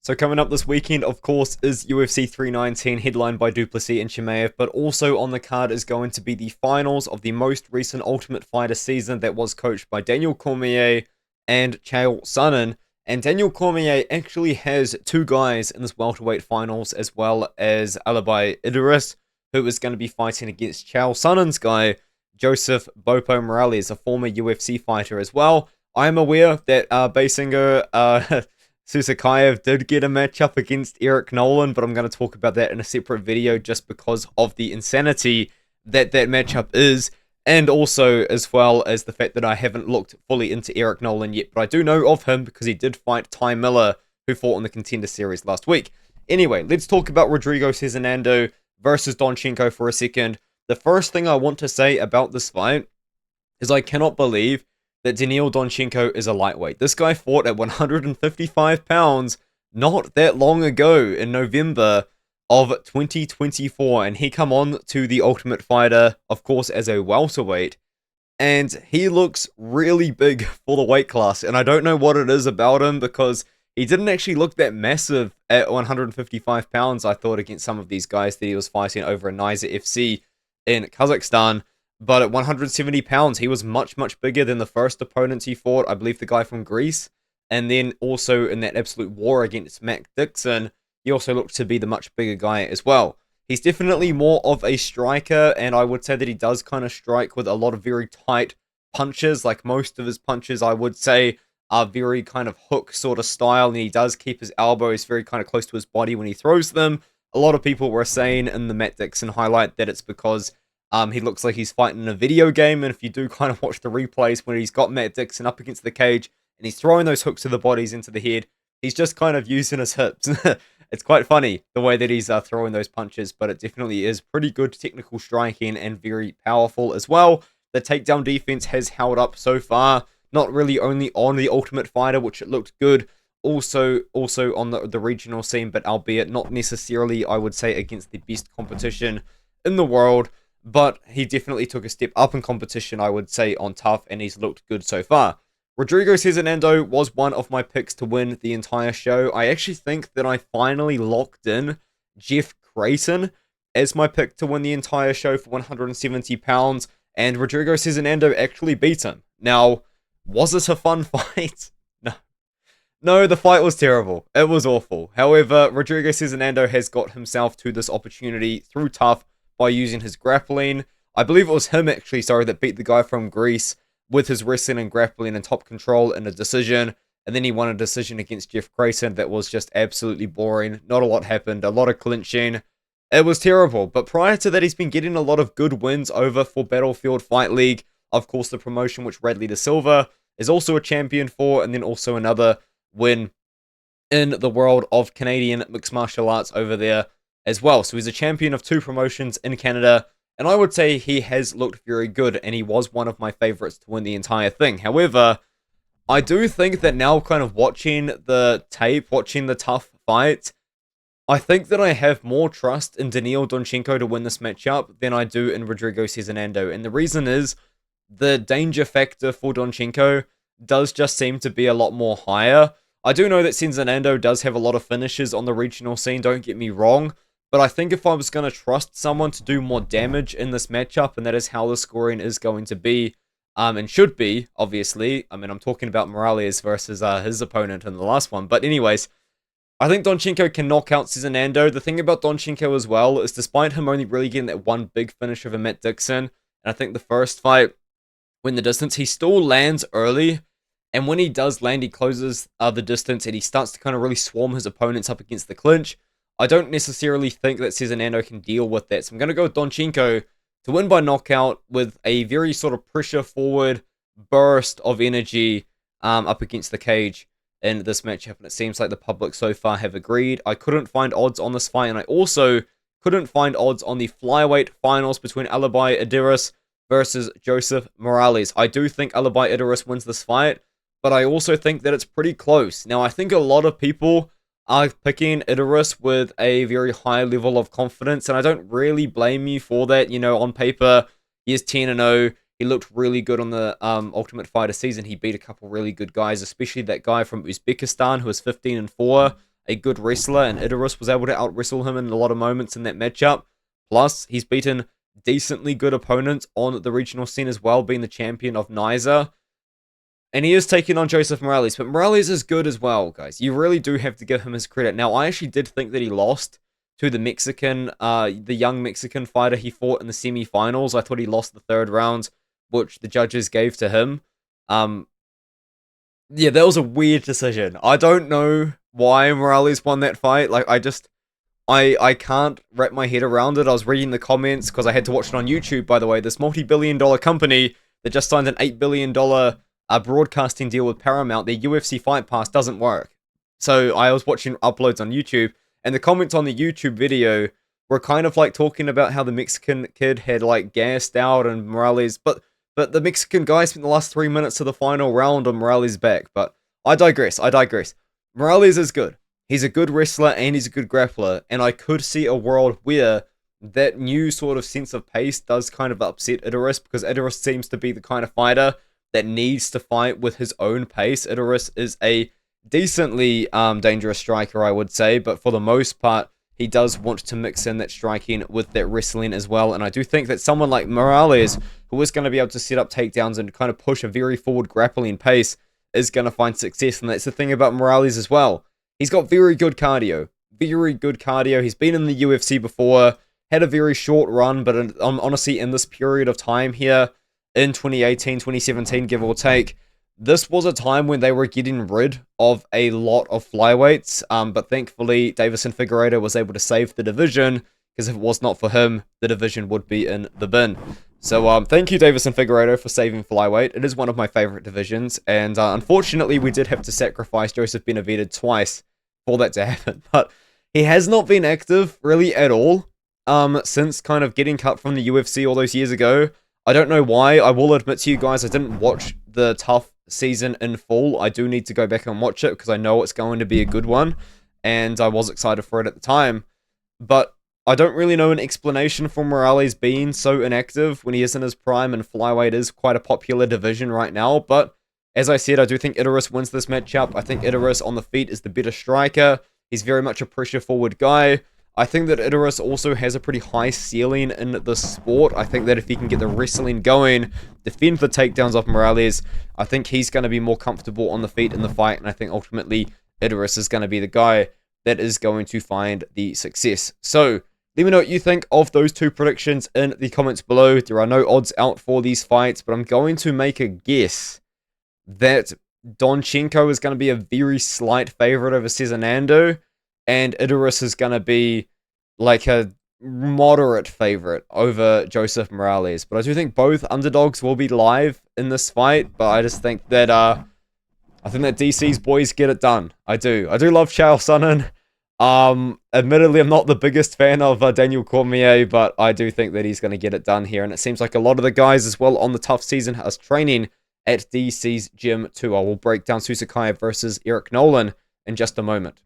So coming up this weekend, of course, is UFC 319, headlined by Duplessis and Chimaev, but also on the card is going to be the finals of the most recent Ultimate Fighter season that was coached by Daniel Cormier and Chael Sonnen. And Daniel Cormier actually has two guys in this welterweight finals, as well as Alibi Idris, who is going to be fighting against Chael Sonnen's guy, Joseph Bopo Morales, a former UFC fighter as well. I am aware that Basinger Susakayev did get a matchup against Eric Nolan, but I'm going to talk about that in a separate video just because of the insanity that that matchup is, and also as well as the fact that I haven't looked fully into Eric Nolan yet, but I do know of him because he did fight Ty Miller, who fought in the Contender Series last week. Anyway, let's talk about Rodrigo Cezinando versus Donchenko for a second. The first thing I want to say about this fight is I cannot believe that Daniil Donchenko is a lightweight. This guy fought at 155 pounds not that long ago in November of 2024, and he come on to the Ultimate Fighter, of course, as a welterweight, and he looks really big for the weight class, and I don't know what it is about him because he didn't actually look that massive at 155 pounds, I thought, against some of these guys that he was fighting over in Niza FC in Kazakhstan. But at 170 pounds, he was much, much bigger than the first opponents he fought. I believe the guy from Greece. And then also in that absolute war against Mac Dixon, he also looked to be the much bigger guy as well. He's definitely more of a striker, and I would say that he does kind of strike with a lot of very tight punches. Like most of his punches, I would say, are very kind of hook sort of style, and he does keep his elbows very kind of close to his body when he throws them. A lot of people were saying in the Matt Dixon highlight that it's because he looks like he's fighting in a video game, and if you do kind of watch the replays when he's got Matt Dixon up against the cage and he's throwing those hooks to the bodies into the head, he's just kind of using his hips. It's quite funny the way that he's throwing those punches, but it definitely is pretty good technical striking and very powerful as well. The takedown defense has held up so far, not really only on the Ultimate Fighter, which it looked good, also on the regional scene, but albeit not necessarily, I would say, against the best competition in the world. But he definitely took a step up in competition, I would say, on tough, and he's looked good so far. Rodrigo Cezinando was one of my picks to win the entire show. I actually think that I finally locked in Jeff Creighton as my pick to win the entire show for 170 pounds, and Rodrigo Cezinando actually beat him. Now, was it a fun fight? No. No, the fight was terrible. It was awful. However, Rodrigo Cezinando has got himself to this opportunity through tough by using his grappling. I believe it was him, actually, that beat the guy from Greece with his wrestling and grappling and top control in a decision. And then he won a decision against Jeff Creighton that was just absolutely boring. Not a lot happened. A lot of clinching. It was terrible. But prior to that, he's been getting a lot of good wins over for Battlefield Fight League. Of course, the promotion which Radley De Silva is also a champion for. And then also another win in the world of Canadian mixed martial arts over there as well. So he's a champion of two promotions in Canada, and I would say he has looked very good, and he was one of my favorites to win the entire thing. However, I do think that now kind of watching the tape, watching the tough fight, I think that I have more trust in Daniil Donchenko to win this matchup than I do in Rodrigo Cezinando, and the reason is the danger factor for Donchenko does just seem to be a lot more higher. I do know that Cezinando does have a lot of finishes on the regional scene, don't get me wrong, but I think if I was going to trust someone to do more damage in this matchup, and that is how the scoring is going to be, and should be, obviously. I mean, I'm talking about Morales versus his opponent in the last one. But anyways, I think Donchenko can knock out Cezinando. The thing about Donchenko as well is despite him only really getting that one big finish over Matt Dixon, and I think the first fight, win the distance, he still lands early. And when he does land, he closes the distance and he starts to kind of really swarm his opponents up against the clinch. I don't necessarily think that Cezinando can deal with that. So I'm going to go with Donchenko to win by knockout with a very sort of pressure forward burst of energy up against the cage in this matchup. And it seems like the public so far have agreed. I couldn't find odds on this fight, and I also couldn't find odds on the flyweight finals between Alibi Idris versus Joseph Morales. I do think Alibi Idris wins this fight, but I also think that it's pretty close. Now, I think a lot of people are picking Idris with a very high level of confidence, and I don't really blame you for that. You know, on paper, he is 10-0. He looked really good on the Ultimate Fighter season. He beat a couple really good guys, especially that guy from Uzbekistan who was 15-4. a good wrestler, and Idris was able to out-wrestle him in a lot of moments in that matchup. Plus, he's beaten decently good opponents on the regional scene as well, being the champion of Niza. And he is taking on Joseph Morales, but Morales is good as well, guys. You really do have to give him his credit. Now, I actually did think that he lost to the Mexican, the young Mexican fighter he fought in the semi-finals. I thought he lost the third round, which the judges gave to him. Yeah, that was a weird decision. I don't know why Morales won that fight. Like, I can't wrap my head around it. I was reading the comments because I had to watch it on YouTube, by the way. This multi-billion-dollar company that just signed an $8 billion broadcasting deal with Paramount, their UFC Fight Pass doesn't work. So I was watching uploads on YouTube, and the comments on the YouTube video were kind of like talking about how the Mexican kid had like gassed out and Morales, but the Mexican guy spent the last 3 minutes of the final round on Morales' back. But I digress. Morales is good. He's a good wrestler and he's a good grappler, and I could see a world where that new sort of sense of pace does kind of upset Idris, because Idris seems to be the kind of fighter that needs to fight with his own pace. Idris is a decently dangerous striker, I would say, but for the most part, he does want to mix in that striking with that wrestling as well, and I do think that someone like Morales, who is going to be able to set up takedowns and kind of push a very forward grappling pace, is going to find success, and that's the thing about Morales as well. He's got very good cardio. He's been in the UFC before, had a very short run, but honestly, in this period of time here, in 2018, 2017, give or take, this was a time when they were getting rid of a lot of flyweights, but thankfully, Davison Figueiredo was able to save the division, because if it was not for him, the division would be in the bin. So, thank you, Davison Figueiredo, for saving flyweight. It is one of my favorite divisions, and unfortunately, we did have to sacrifice Joseph Benavidez twice for that to happen, but he has not been active, really, at all, since kind of getting cut from the UFC all those years ago. I don't know why. I will admit to you guys, I didn't watch the TUF season in full. I do need to go back and watch it because I know it's going to be a good one, and I was excited for it at the time. But I don't really know an explanation for Morales being so inactive when he is in his prime, and flyweight is quite a popular division right now. But as I said, I do think Idris wins this matchup. I think Idris on the feet is the better striker. He's very much a pressure forward guy. I think that Idris also has a pretty high ceiling in the sport. I think that if he can get the wrestling going, defend the takedowns of Morales, I think he's going to be more comfortable on the feet in the fight, and I think ultimately Idris is going to be the guy that is going to find the success. So, let me know what you think of those two predictions in the comments below. There are no odds out for these fights, but I'm going to make a guess that Donchenko is going to be a very slight favorite over Cezinando, and Idris is going to be like a moderate favorite over Joseph Morales. But I do think both underdogs will be live in this fight, but I just think that DC's boys get it done. I do love Chael Sonnen. Admittedly, I'm not the biggest fan of Daniel Cormier, but I do think that he's going to get it done here, and it seems like a lot of the guys as well on the TUF season are training at DC's gym too. I will break down Susakaev versus Eric Nolan in just a moment.